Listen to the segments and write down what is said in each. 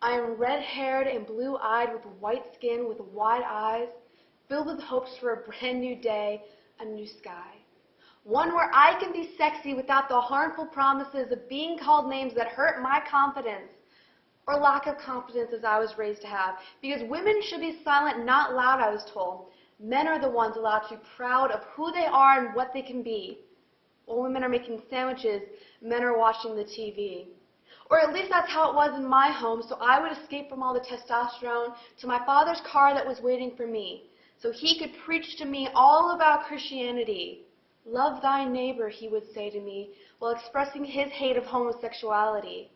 I am red-haired and blue-eyed with white skin, with wide eyes, filled with hopes for a brand new day, a new sky. One where I can be sexy without the harmful promises of being called names that hurt my confidence, or lack of confidence as I was raised to have. Because women should be silent, not loud, I was told. Men are the ones allowed to be proud of who they are and what they can be. While women are making sandwiches, men are watching the TV. Or at least that's how it was in my home, so I would escape from all the testosterone to my father's car that was waiting for me, so he could preach to me all about Christianity. Love thy neighbor, he would say to me, while expressing his hate of homosexuality.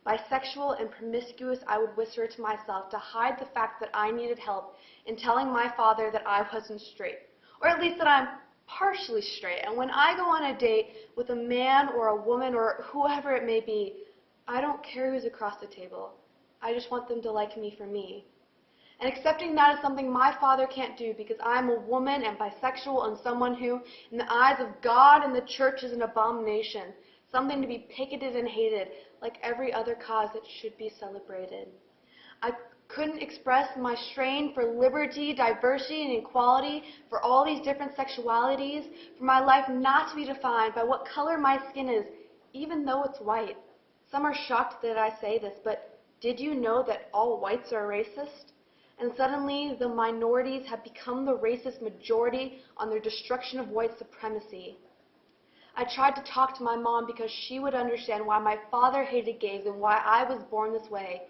Bisexual and promiscuous, I would whisper to myself to hide the fact that I needed help in telling my father that I wasn't straight, or at least that I'm partially straight. And when I go on a date with a man or a woman or whoever it may be, I don't care who's across the table. I just want them to like me for me. And accepting that is something my father can't do because I'm a woman and bisexual and someone who, in the eyes of God and the church, is an abomination, something to be picketed and hated, like every other cause that should be celebrated. I couldn't express my strain for liberty, diversity, and equality, for all these different sexualities, for my life not to be defined by what color my skin is, even though it's white. Some are shocked that I say this, but did you know that all whites are racist? And suddenly the minorities have become the racist majority on their destruction of white supremacy. I tried to talk to my mom because she would understand why my father hated gays and why I was born this way.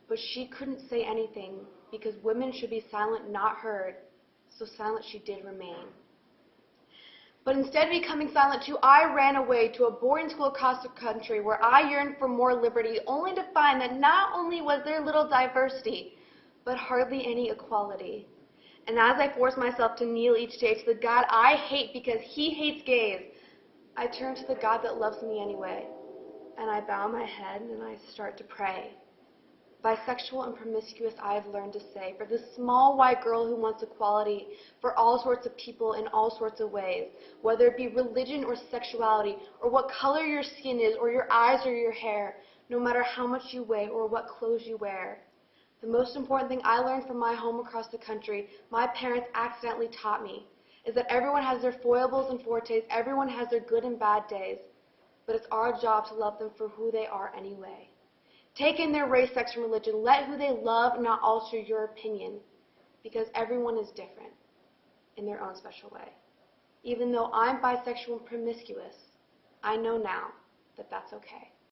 But she couldn't say anything because women should be silent, not heard, so silent she did remain. But instead of becoming silent too, I ran away to a boarding school across the country where I yearned for more liberty, only to find that not only was there little diversity, but hardly any equality. And as I forced myself to kneel each day to the God I hate because he hates gays, I turn to the God that loves me anyway, and I bow my head and I start to pray. Bisexual and promiscuous, I have learned to say, for this small white girl who wants equality for all sorts of people in all sorts of ways, whether it be religion or sexuality, or what color your skin is, or your eyes or your hair, no matter how much you weigh or what clothes you wear. The most important thing I learned from my home across the country, my parents accidentally taught me, is that everyone has their foibles and fortes, everyone has their good and bad days, but it's our job to love them for who they are anyway. Take in their race, sex, and religion. Let who they love not alter your opinion, because everyone is different in their own special way. Even though I'm bisexual and promiscuous, I know now that that's okay.